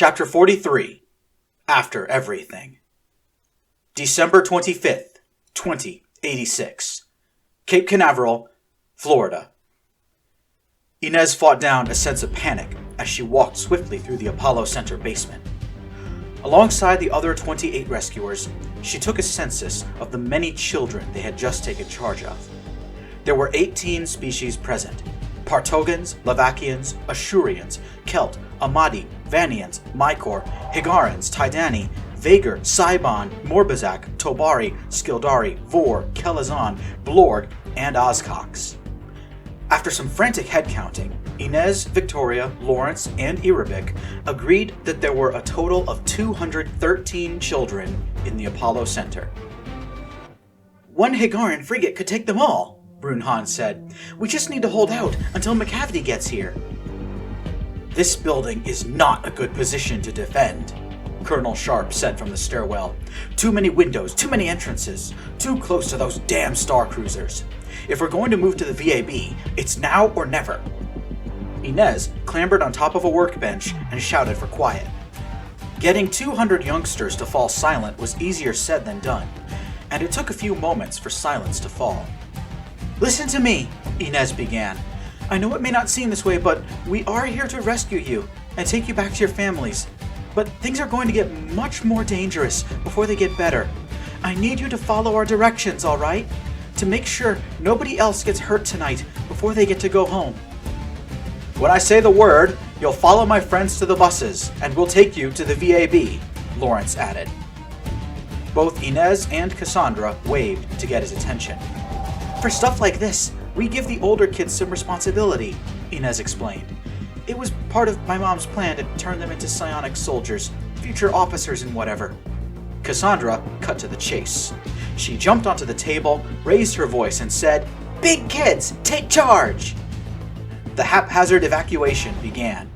Chapter 43. After Everything. December 25th, 2086. Cape Canaveral, Florida. Inez fought down a sense of panic as she walked swiftly through the Apollo Center basement. Alongside the other 28 rescuers, she took a census of the many children they had just taken charge of. There were 18 species present: Partogans, Lavakians, Ashurians, Celt, Amadi, Vanians, Mykor, Higarans, Tidani, Vagar, Saibon, Morbazak, Tobari, Skildari, Vor, Kelazon, Blorg, and Ozcox. After some frantic headcounting, Inez, Victoria, Lawrence, and Irabik agreed that there were a total of 213 children in the Apollo Center. "One Higaran frigate could take them all," Brunhan said. "We just need to hold out until McCavity gets here." "This building is not a good position to defend," Colonel Sharp said from the stairwell. "Too many windows, too many entrances, too close to those damn star cruisers. If we're going to move to the VAB, it's now or never." Inez clambered on top of a workbench and shouted for quiet. Getting 200 youngsters to fall silent was easier said than done, and it took a few moments for silence to fall. "Listen to me," Inez began. "I know it may not seem this way, but we are here to rescue you and take you back to your families. But things are going to get much more dangerous before they get better. I need you to follow our directions, all right? To make sure nobody else gets hurt tonight before they get to go home." "When I say the word, you'll follow my friends to the buses, and we'll take you to the VAB," Lawrence added. Both Inez and Cassandra waved to get his attention. "For stuff like this, we give the older kids some responsibility," Inez explained. "It was part of my mom's plan to turn them into psionic soldiers, future officers and whatever." Cassandra cut to the chase. She jumped onto the table, raised her voice, and said, "Big kids, take charge!" The haphazard evacuation began.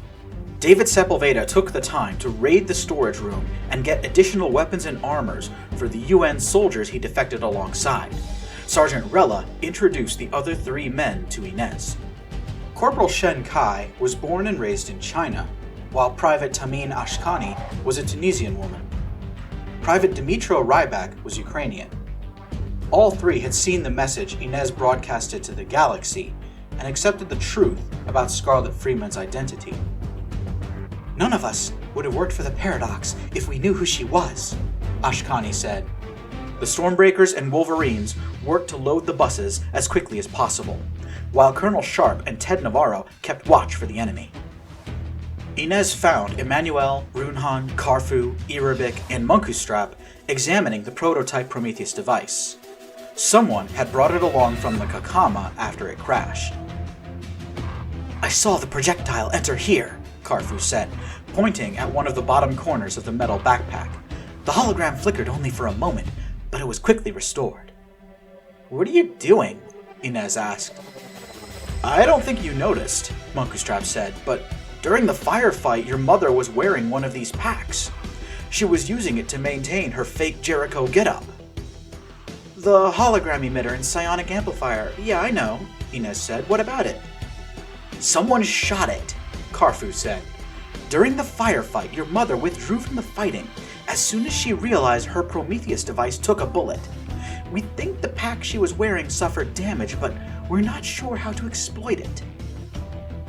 David Sepulveda took the time to raid the storage room and get additional weapons and armors for the UN soldiers he defected alongside. Sergeant Rella introduced the other three men to Inez. Corporal Shen Kai was born and raised in China, while Private Tamin Ashkani was a Tunisian woman. Private Dmitro Rybak was Ukrainian. All three had seen the message Inez broadcasted to the galaxy and accepted the truth about Scarlett Freeman's identity. "None of us would have worked for the Paradox if we knew who she was," Ashkani said. The Stormbreakers and Wolverines worked to load the buses as quickly as possible, while Colonel Sharp and Ted Navarro kept watch for the enemy. Inez found Emmanuel, Runhan, Karfu, Irabik, and Munkustrap examining the prototype Prometheus device. Someone had brought it along from the Kakama after it crashed. "I saw the projectile enter here," Karfu said, pointing at one of the bottom corners of the metal backpack. "The hologram flickered only for a moment, but it was quickly restored." "What are you doing?" Inez asked. "I don't think you noticed," Munkustrap said, "but during the firefight your mother was wearing one of these packs. She was using it to maintain her fake Jericho getup." "The hologram emitter and psionic amplifier, yeah, I know," Inez said. "What about it?" "Someone shot it," Karfu said. "During the firefight, your mother withdrew from the fighting as soon as she realized her Prometheus device took a bullet. We think the pack she was wearing suffered damage, but we're not sure how to exploit it."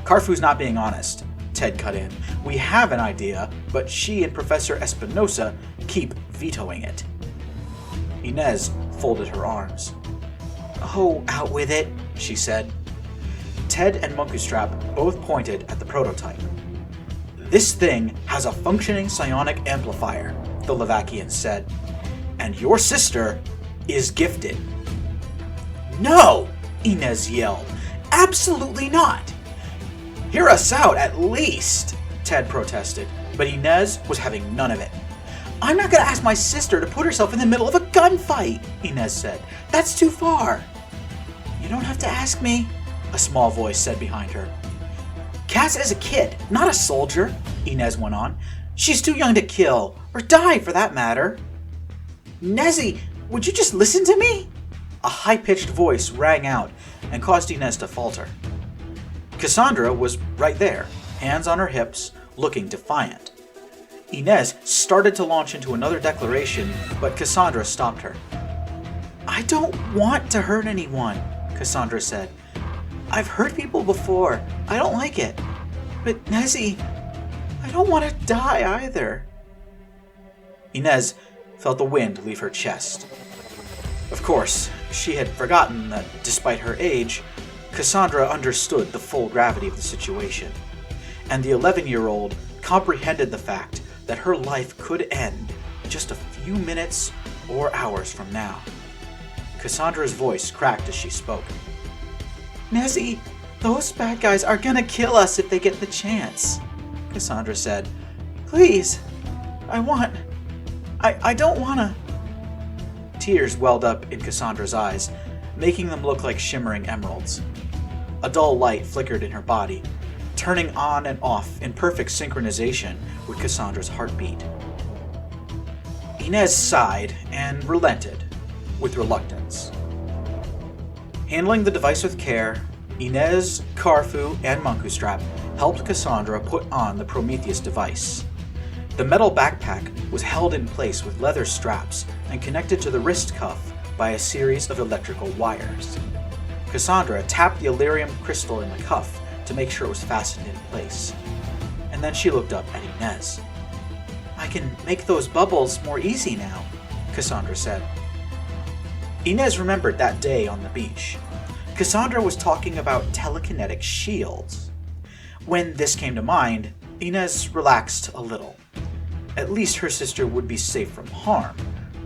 "Karfu's not being honest," Ted cut in. "We have an idea, but she and Professor Espinosa keep vetoing it." Inez folded her arms. "Oh, out with it," she said. Ted and Munkustrap both pointed at the prototype. "This thing has a functioning psionic amplifier," the Lavakian said. "And your sister is gifted." "No!" Inez yelled. "Absolutely not!" "Hear us out, at least!" Ted protested, but Inez was having none of it. "I'm not going to ask my sister to put herself in the middle of a gunfight," Inez said. "That's too far." "You don't have to ask me," a small voice said behind her. "Cass is a kid, not a soldier," Inez went on. "She's too young to kill, or die for that matter." "Nezzy, would you just listen to me?" A high-pitched voice rang out and caused Inez to falter. Cassandra was right there, hands on her hips, looking defiant. Inez started to launch into another declaration, but Cassandra stopped her. "I don't want to hurt anyone," Cassandra said. "I've hurt people before. I don't like it. But Nezzy, I don't want to die either." Inez felt the wind leave her chest. Of course, she had forgotten that, despite her age, Cassandra understood the full gravity of the situation, and the 11-year-old comprehended the fact that her life could end just a few minutes or hours from now. Cassandra's voice cracked as she spoke. "Nezzy, those bad guys are gonna kill us if they get the chance," Cassandra said. "Please, I don't wanna..." Tears welled up in Cassandra's eyes, making them look like shimmering emeralds. A dull light flickered in her body, turning on and off in perfect synchronization with Cassandra's heartbeat. Inez sighed and relented, with reluctance. Handling the device with care, Inez, Carfu, and Munkustrap helped Cassandra put on the Prometheus device. The metal backpack was held in place with leather straps and connected to the wrist cuff by a series of electrical wires. Cassandra tapped the Illyrium crystal in the cuff to make sure it was fastened in place, and then she looked up at Inez. "I can make those bubbles more easy now," Cassandra said. Inez remembered that day on the beach. Cassandra was talking about telekinetic shields. When this came to mind, Inez relaxed a little. At least her sister would be safe from harm,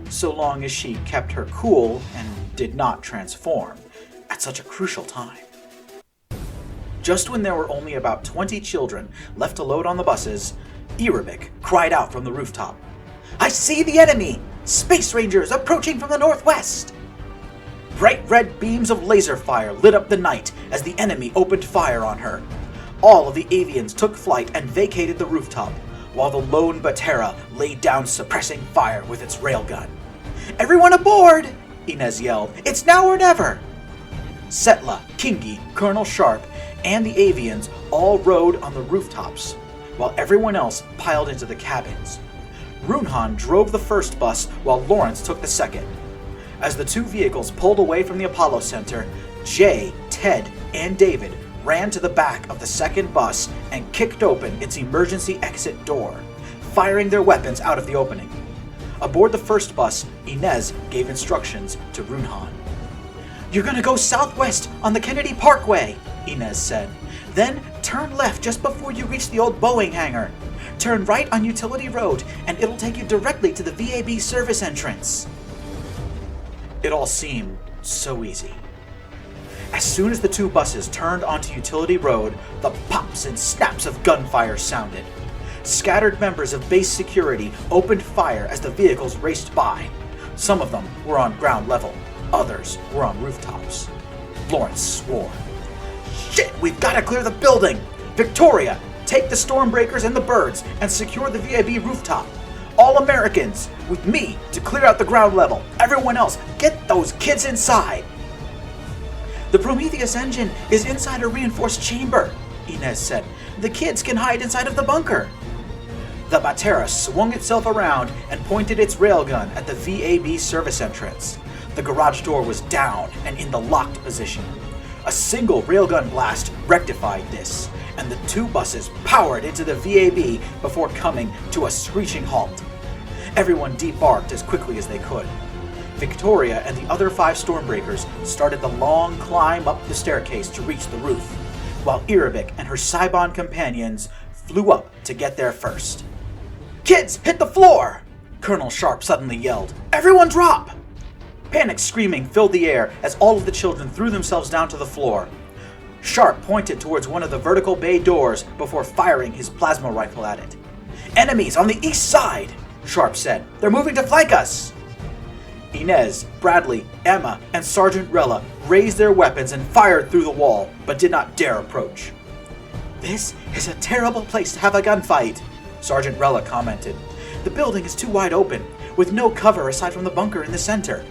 so long as she kept her cool and did not transform at such a crucial time. Just when there were only about 20 children left to load on the buses, Erebik cried out from the rooftop, "I see the enemy! Space Rangers approaching from the northwest!" Bright red beams of laser fire lit up the night as the enemy opened fire on her. All of the avians took flight and vacated the rooftop, while the lone Batera laid down suppressing fire with its railgun. "Everyone aboard!" Inez yelled. "It's now or never!" Setla, Kingi, Colonel Sharp, and the avians all rode on the rooftops, while everyone else piled into the cabins. Runhan drove the first bus while Lawrence took the second. As the two vehicles pulled away from the Apollo Center, Jay, Ted, and David ran to the back of the second bus and kicked open its emergency exit door, firing their weapons out of the opening. Aboard the first bus, Inez gave instructions to Runhan. "You're gonna go southwest on the Kennedy Parkway," Inez said. "Then turn left just before you reach the old Boeing hangar. Turn right on Utility Road, and it'll take you directly to the VAB service entrance." It all seemed so easy. As soon as the two buses turned onto Utility Road, the pops and snaps of gunfire sounded. Scattered members of base security opened fire as the vehicles raced by. Some of them were on ground level, others were on rooftops. Lawrence swore. "Shit, we've got to clear the building! Victoria, take the Stormbreakers and the birds and secure the VAB rooftop. All Americans, with me to clear out the ground level. Everyone else, get those kids inside!" "The Prometheus engine is inside a reinforced chamber," Inez said. "The kids can hide inside of the bunker." The Batera swung itself around and pointed its railgun at the VAB service entrance. The garage door was down and in the locked position. A single railgun blast rectified this, and the two buses powered into the VAB before coming to a screeching halt. Everyone debarked as quickly as they could. Victoria and the other 5 Stormbreakers started the long climb up the staircase to reach the roof, while Erebik and her Cybon companions flew up to get there first. "Kids, hit the floor!" Colonel Sharp suddenly yelled. "Everyone drop!" Panic screaming filled the air as all of the children threw themselves down to the floor. Sharp pointed towards one of the vertical bay doors before firing his plasma rifle at it. "Enemies on the east side!" Sharp said. "They're moving to flank us!" Inez, Bradley, Emma, and Sergeant Rella raised their weapons and fired through the wall, but did not dare approach. "This is a terrible place to have a gunfight," Sergeant Rella commented. "The building is too wide open, with no cover aside from the bunker in the center."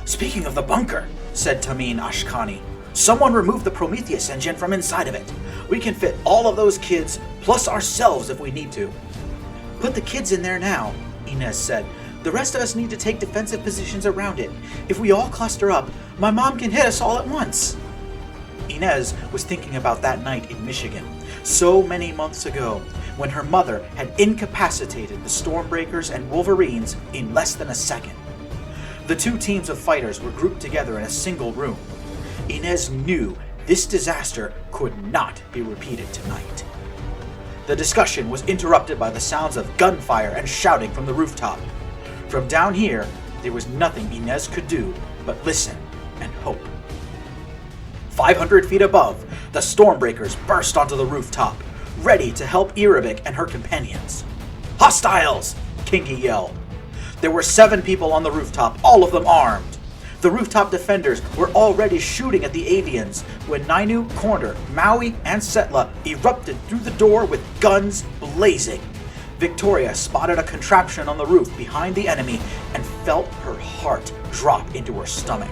"Speaking of the bunker," said Tamin Ashkani, Someone remove the Prometheus engine from inside of it. We can fit all of those kids, plus ourselves if we need to. Put the kids in there now, Inez said. The rest of us need to take defensive positions around it. If we all cluster up, my mom can hit us all at once. Inez was thinking about that night in Michigan, so many months ago, when her mother had incapacitated the Stormbreakers and Wolverines in less than a second. The two teams of fighters were grouped together in a single room. Inez knew this disaster could not be repeated tonight. The discussion was interrupted by the sounds of gunfire and shouting from the rooftop. From down here, there was nothing Inez could do but listen and hope. 500 feet above, the Stormbreakers burst onto the rooftop, ready to help Irabik and her companions. "Hostiles!" Kingi yelled. There were 7 people on the rooftop, all of them armed. The rooftop defenders were already shooting at the avians when Nainu, Corner, Maui, and Setla erupted through the door with guns blazing. Victoria spotted a contraption on the roof behind the enemy and felt her heart drop into her stomach.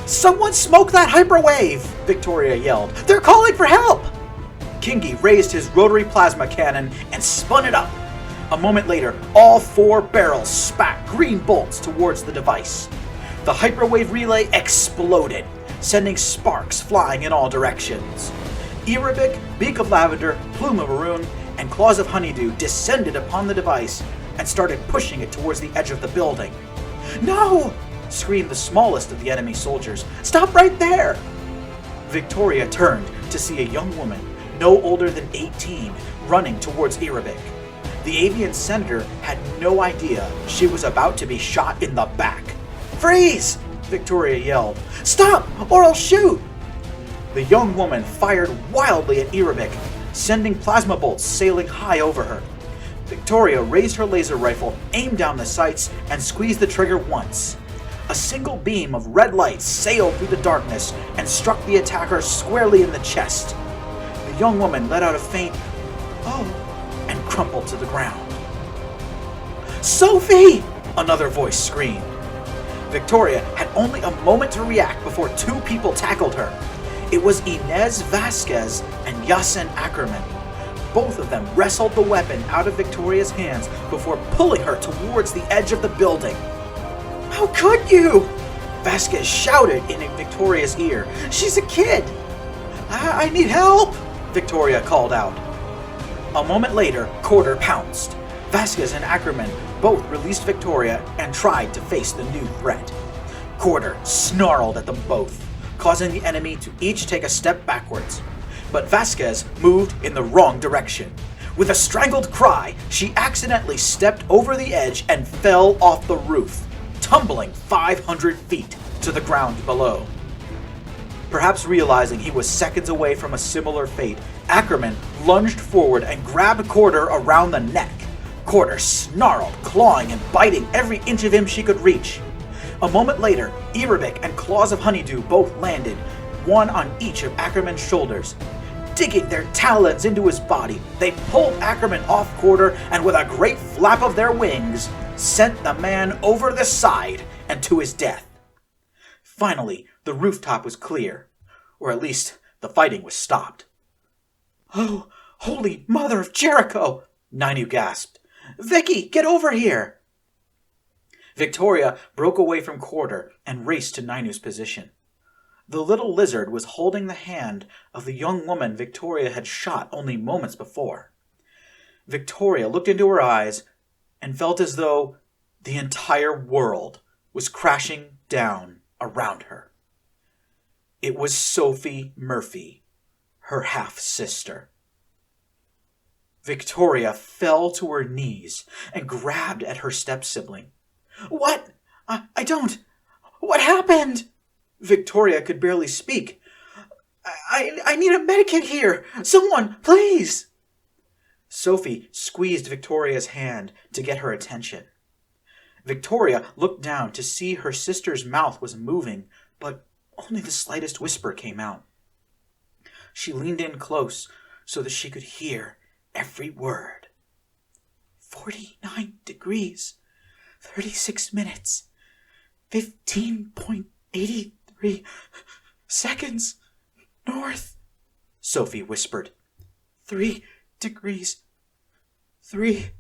"Someone smoke that hyperwave!" Victoria yelled. "They're calling for help!" Kingi raised his rotary plasma cannon and spun it up. A moment later, all 4 barrels spat green bolts towards the device. The hyperwave relay exploded, sending sparks flying in all directions. Irabik, Beak of Lavender, Plume of Maroon, and Claws of Honeydew descended upon the device and started pushing it towards the edge of the building. "No!" screamed the smallest of the enemy soldiers. "Stop right there!" Victoria turned to see a young woman, no older than 18, running towards Irabik. The avian senator had no idea she was about to be shot in the back. "Freeze!" Victoria yelled. "Stop, or I'll shoot!" The young woman fired wildly at Irabik, sending plasma bolts sailing high over her. Victoria raised her laser rifle, aimed down the sights, and squeezed the trigger once. A single beam of red light sailed through the darkness and struck the attacker squarely in the chest. The young woman let out a faint "oh" and crumpled to the ground. "Sophie!" another voice screamed. Victoria had only a moment to react before 2 people tackled her. It was Inez Vasquez and Yasin Ackerman. Both of them wrestled the weapon out of Victoria's hands before pulling her towards the edge of the building. "How could you?" Vasquez shouted in Victoria's ear. "She's a kid." I need help," Victoria called out. A moment later, Corder pounced. Vasquez and Ackerman both released Victoria and tried to face the new threat. Corder snarled at them both, causing the enemy to each take a step backwards. But Vasquez moved in the wrong direction. With a strangled cry, she accidentally stepped over the edge and fell off the roof, tumbling 500 feet to the ground below. Perhaps realizing he was seconds away from a similar fate, Ackerman lunged forward and grabbed Corder around the neck. Corder snarled, clawing and biting every inch of him she could reach. A moment later, Irabik and Claws of Honeydew both landed, one on each of Ackerman's shoulders. Digging their talons into his body, they pulled Ackerman off Corder and with a great flap of their wings, sent the man over the side and to his death. Finally, the rooftop was clear, or at least the fighting was stopped. "Oh, holy mother of Jericho!" Nainu gasped. "Vicky, get over here!" Victoria broke away from Corder and raced to Nainu's position. The little lizard was holding the hand of the young woman Victoria had shot only moments before. Victoria looked into her eyes and felt as though the entire world was crashing down around her. It was Sophie Murphy, her half-sister. Victoria fell to her knees and grabbed at her step-sibling. "What? I don't... What happened?" Victoria could barely speak. I need a medikit here! Someone, please!" Sophie squeezed Victoria's hand to get her attention. Victoria looked down to see her sister's mouth was moving, but only the slightest whisper came out. She leaned in close so that she could hear every word. 49 degrees, 36 minutes, 15.83 seconds. North, Sophie whispered. 3 degrees. 3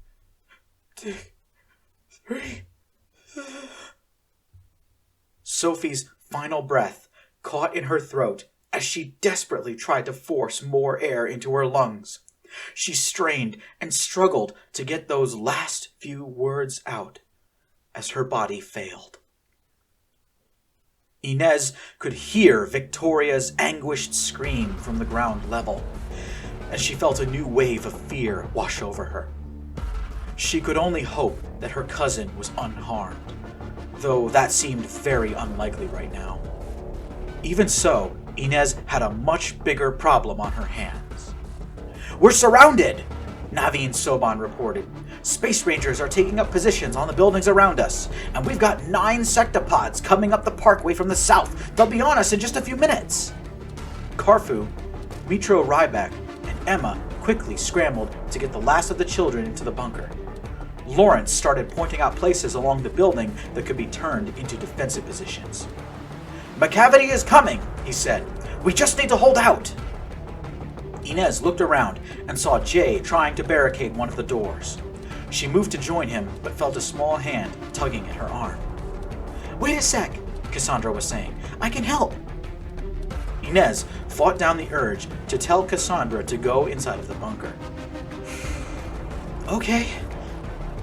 3. Sophie's final breath caught in her throat as she desperately tried to force more air into her lungs. She strained and struggled to get those last few words out as her body failed. Inez could hear Victoria's anguished scream from the ground level, and she felt a new wave of fear wash over her. She could only hope that her cousin was unharmed, though that seemed very unlikely right now. Even so, Inez had a much bigger problem on her hands. "We're surrounded!" Naveen Soban reported. "Space Rangers are taking up positions on the buildings around us, and we've got 9 sectopods coming up the parkway from the south. They'll be on us in just a few minutes." Karfu, Mitro Ryback, and Emma quickly scrambled to get the last of the children into the bunker. Lawrence started pointing out places along the building that could be turned into defensive positions. "McCavity is coming," he said. "We just need to hold out." Inez looked around and saw Jay trying to barricade one of the doors. She moved to join him, but felt a small hand tugging at her arm. "Wait a sec," Cassandra was saying. "I can help." Inez fought down the urge to tell Cassandra to go inside of the bunker. "Okay,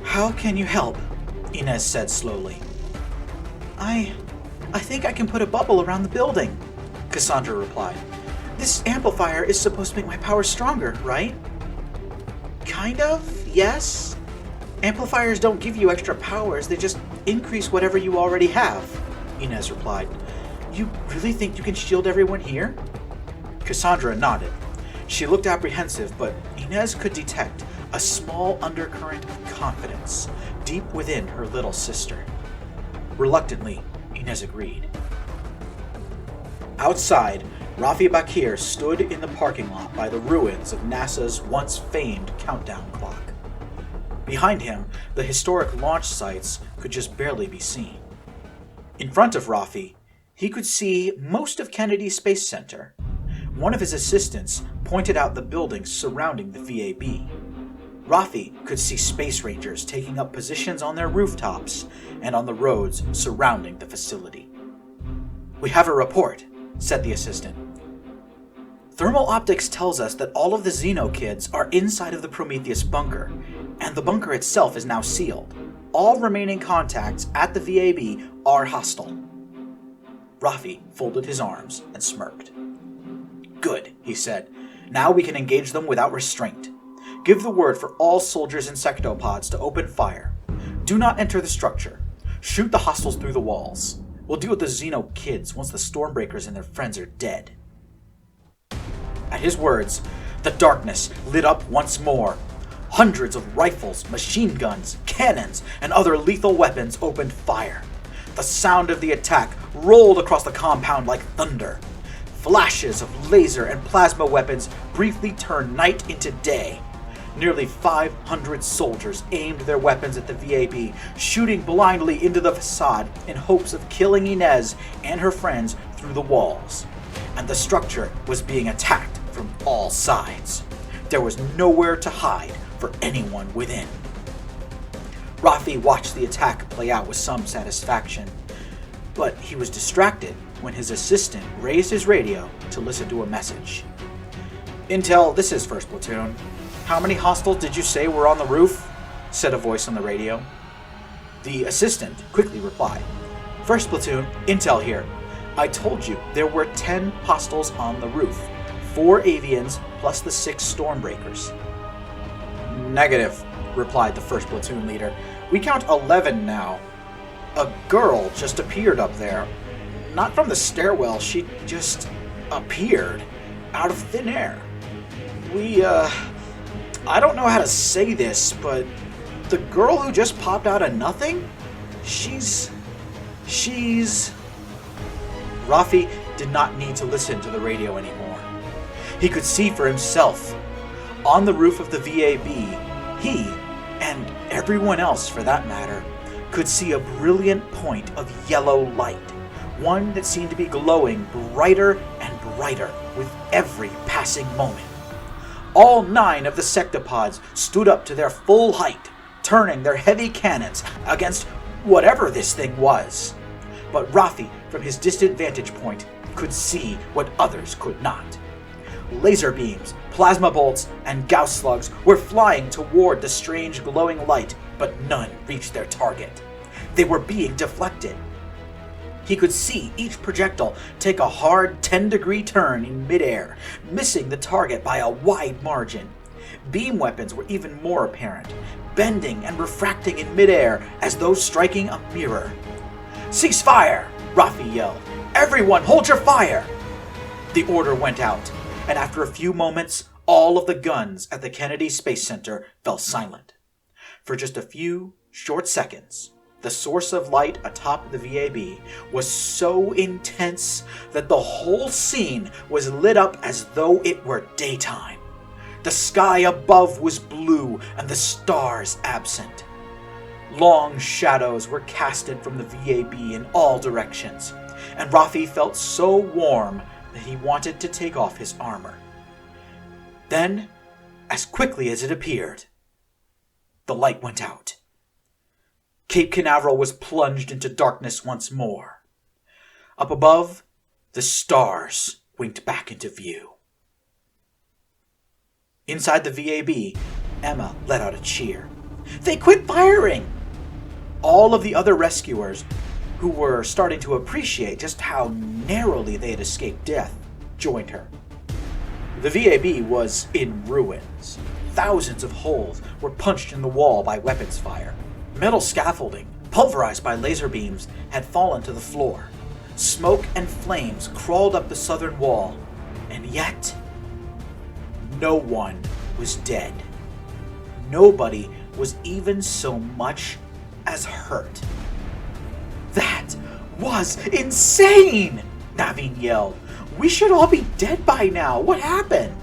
how can you help?" Inez said slowly. I think I can put a bubble around the building," Cassandra replied. "This amplifier is supposed to make my power stronger, right?" "Kind of, yes. Amplifiers don't give you extra powers, they just increase whatever you already have," Inez replied. "You really think you can shield everyone here?" Cassandra nodded. She looked apprehensive, but Inez could detect a small undercurrent of confidence deep within her little sister. Reluctantly, Inez agreed. Outside, Rafi Bakir stood in the parking lot by the ruins of NASA's once famed countdown clock. Behind him, the historic launch sites could just barely be seen. In front of Rafi, he could see most of Kennedy Space Center. One of his assistants pointed out the buildings surrounding the VAB. Rafi could see Space Rangers taking up positions on their rooftops and on the roads surrounding the facility. "We have a report," said the assistant. "Thermal optics tells us that all of the Xeno kids are inside of the Prometheus bunker, and the bunker itself is now sealed. All remaining contacts at the VAB are hostile." Rafi folded his arms and smirked. "Good," he said. "Now we can engage them without restraint. Give the word for all soldiers and sectopods to open fire. Do not enter the structure. Shoot the hostiles through the walls. We'll deal with the Xeno kids once the Stormbreakers and their friends are dead." At his words, the darkness lit up once more. Hundreds of rifles, machine guns, cannons, and other lethal weapons opened fire. The sound of the attack rolled across the compound like thunder. Flashes of laser and plasma weapons briefly turned night into day. Nearly 500 soldiers aimed their weapons at the VAB, shooting blindly into the facade in hopes of killing Inez and her friends through the walls. And the structure was being attacked from all sides. There was nowhere to hide for anyone within. Rafi watched the attack play out with some satisfaction, but he was distracted when his assistant raised his radio to listen to a message. "Intel, this is 1st Platoon. How many hostiles did you say were on the roof?" said a voice on the radio. The assistant quickly replied, "1st Platoon, Intel here. I told you there were 10 hostiles on the roof. 4 avians plus the 6 Stormbreakers." "Negative," replied the 1st Platoon leader. "We count 11 now. A girl just appeared up there. Not from the stairwell, she just appeared out of thin air. I don't know how to say this, but the girl who just popped out of nothing? She's... Rafi did not need to listen to the radio anymore. He could see for himself. On the roof of the VAB, he, and everyone else for that matter, could see a brilliant point of yellow light, one that seemed to be glowing brighter and brighter with every passing moment. All 9 of the sectopods stood up to their full height, turning their heavy cannons against whatever this thing was. But Rafi, from his distant vantage point, could see what others could not. Laser beams, plasma bolts, and Gauss slugs were flying toward the strange glowing light, but none reached their target. They were being deflected. He could see each projectile take a hard 10-degree turn in midair, missing the target by a wide margin. Beam weapons were even more apparent, bending and refracting in midair as though striking a mirror. "Cease fire!" Rafi yelled. "Everyone hold your fire!" The order went out, and after a few moments, all of the guns at the Kennedy Space Center fell silent. For just a few short seconds, the source of light atop the VAB was so intense that the whole scene was lit up as though it were daytime. The sky above was blue and the stars absent. Long shadows were casted from the VAB in all directions, and Rafi felt so warm that he wanted to take off his armor. Then, as quickly as it appeared, the light went out. Cape Canaveral was plunged into darkness once more. Up above, the stars winked back into view. Inside the VAB, Emma let out a cheer. "They quit firing!" All of the other rescuers, who were starting to appreciate just how narrowly they had escaped death, joined her. The VAB was in ruins. Thousands of holes were punched in the wall by weapons fire. Metal scaffolding, pulverized by laser beams, had fallen to the floor. Smoke and flames crawled up the southern wall, and yet no one was dead. Nobody was even so much as hurt. "That was insane!" Naveen yelled. "We should all be dead by now. What happened?"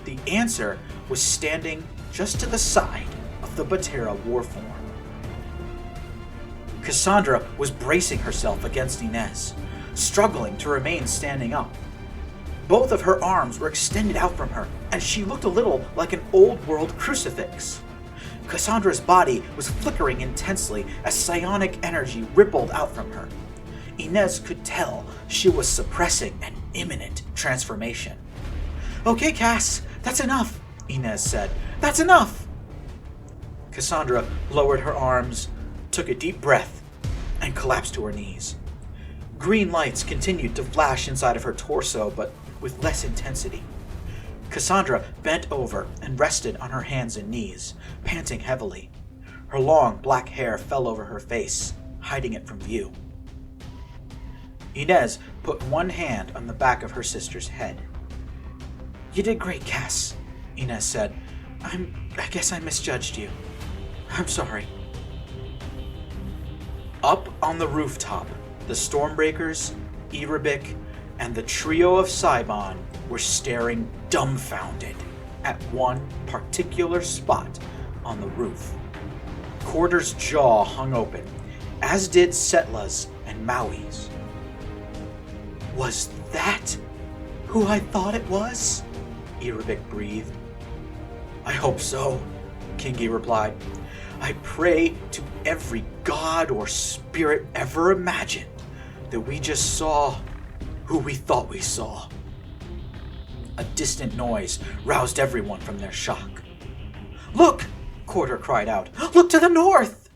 The answer was standing just to the side of the Batera warform. Cassandra was bracing herself against Inez, struggling to remain standing up. Both of her arms were extended out from her, and she looked a little like an old-world crucifix. Cassandra's body was flickering intensely as psionic energy rippled out from her. Inez could tell she was suppressing an imminent transformation. "Okay, Cass, that's enough," Inez said. "That's enough!" Cassandra lowered her arms, took a deep breath, and collapsed to her knees. Green lights continued to flash inside of her torso, but with less intensity. Cassandra bent over and rested on her hands and knees, panting heavily. Her long black hair fell over her face, hiding it from view. Inez put one hand on the back of her sister's head. "You did great, Cass," Inez said. I guess I misjudged you. I'm sorry." Up on the rooftop, the Stormbreakers, Erabik, and the trio of Cybon were staring dumbfounded at one particular spot on the roof. Corder's jaw hung open, as did Setla's and Maui's. "Was that who I thought it was?" Erabik breathed. "I hope so," Kingi replied. "I pray to every god or spirit ever imagined that we just saw who we thought we saw." A distant noise roused everyone from their shock. "Look!" Corder cried out. "Look to the north!"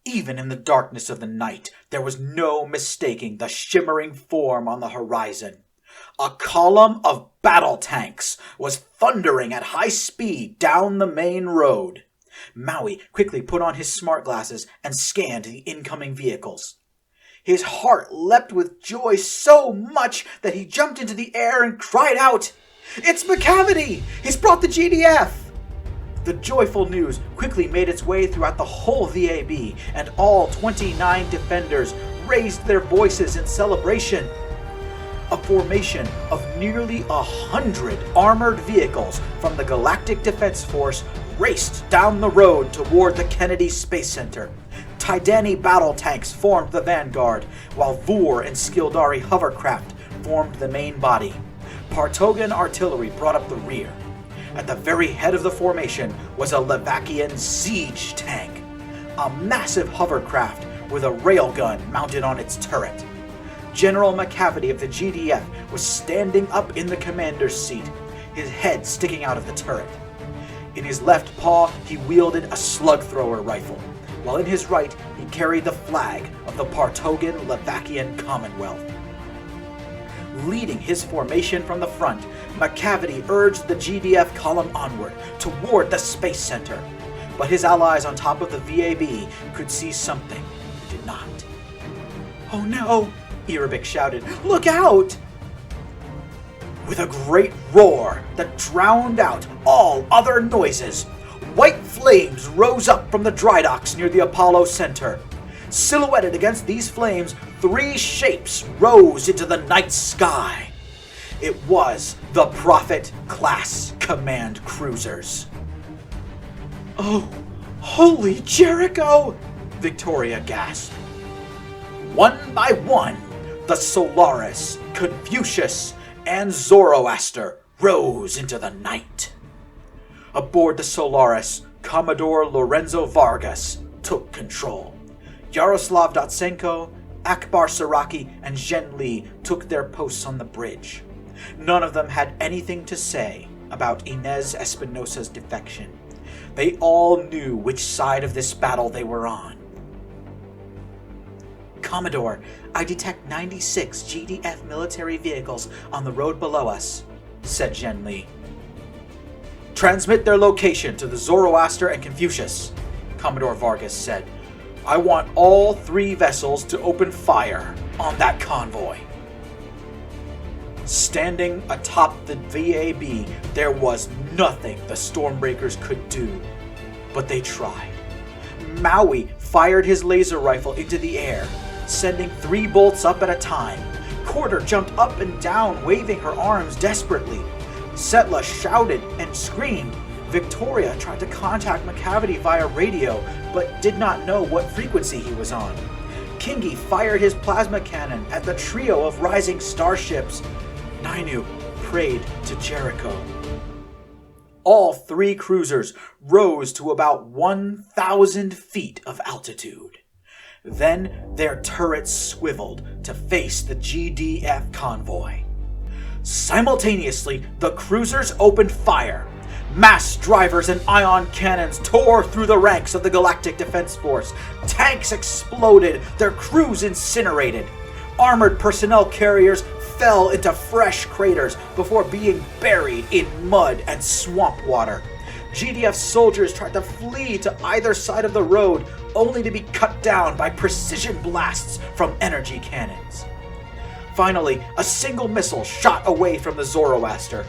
Even in the darkness of the night, there was no mistaking the shimmering form on the horizon. A column of battle tanks was thundering at high speed down the main road. Maui quickly put on his smart glasses and scanned the incoming vehicles. His heart leapt with joy so much that he jumped into the air and cried out, "It's McCavity! He's brought the GDF!" The joyful news quickly made its way throughout the whole VAB, and all 29 defenders raised their voices in celebration. A formation of nearly 100 armored vehicles from the Galactic Defense Force raced down the road toward the Kennedy Space Center. Tidani battle tanks formed the vanguard, while Vur and Skildari hovercraft formed the main body. Partogan artillery brought up the rear. At the very head of the formation was a Levakian siege tank, a massive hovercraft with a railgun mounted on its turret. General McCavity of the GDF was standing up in the commander's seat, his head sticking out of the turret. In his left paw, he wielded a slug-thrower rifle, while in his right, he carried the flag of the Partogan Levakian Commonwealth. Leading his formation from the front, McCavity urged the GDF column onward toward the Space Center, but his allies on top of the VAB could see something he did not. "Oh no!" Irabik shouted. "Look out!" With a great roar that drowned out all other noises, white flames rose up from the dry docks near the Apollo Center. Silhouetted against these flames, 3 shapes rose into the night sky. It was the Prophet-class command cruisers. "Oh, holy Jericho!" Victoria gasped. One by one, the Stellaris, Confucius, and Zoroaster rose into the night. Aboard the Stellaris, Commodore Lorenzo Vargas took control. Yaroslav Dotsenko, Akbar Saraki, and Zhen Li took their posts on the bridge. None of them had anything to say about Inez Espinosa's defection. They all knew which side of this battle they were on. "Commodore, I detect 96 GDF military vehicles on the road below us," said Zhen Li. "Transmit their location to the Zoroaster and Confucius," Commodore Vargas said. "I want all 3 vessels to open fire on that convoy." Standing atop the VAB, there was nothing the Stormbreakers could do, but they tried. Maui fired his laser rifle into the air, sending 3 bolts up at a time. Corder jumped up and down, waving her arms desperately. Setla shouted and screamed. Victoria tried to contact McCavity via radio, but did not know what frequency he was on. Kingi fired his plasma cannon at the trio of rising starships. Nainu prayed to Jericho. All 3 cruisers rose to about 1,000 feet of altitude. Then their turrets swiveled to face the GDF convoy. Simultaneously, the cruisers opened fire. Mass drivers and ion cannons tore through the ranks of the Galactic Defense Force. Tanks exploded, their crews incinerated. Armored personnel carriers fell into fresh craters before being buried in mud and swamp water. GDF soldiers tried to flee to either side of the road, only to be cut down by precision blasts from energy cannons. Finally, a single missile shot away from the Zoroaster.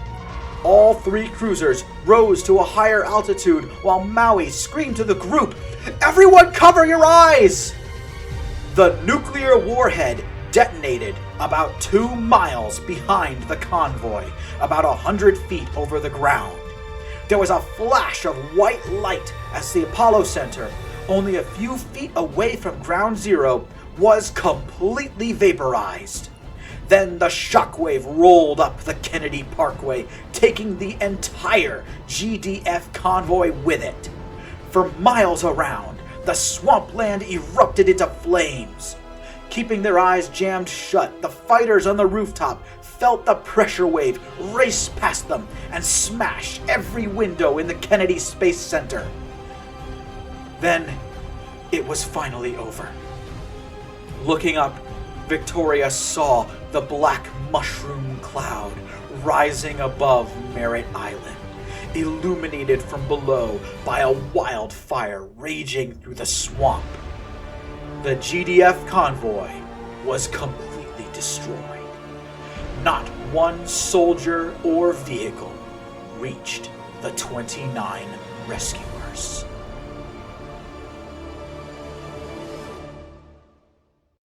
All 3 cruisers rose to a higher altitude while Maui screamed to the group, "Everyone cover your eyes!" The nuclear warhead detonated about 2 miles behind the convoy, about 100 feet over the ground. There was a flash of white light as the Apollo Center, only a few feet away from Ground Zero, was completely vaporized. Then the shockwave rolled up the Kennedy Parkway, taking the entire GDF convoy with it. For miles around, the swampland erupted into flames. Keeping their eyes jammed shut, the fighters on the rooftop felt the pressure wave race past them and smash every window in the Kennedy Space Center. Then, it was finally over. Looking up, Victoria saw the black mushroom cloud rising above Merritt Island, illuminated from below by a wildfire raging through the swamp. The GDF convoy was completely destroyed. Not one soldier or vehicle reached the 29 rescuers.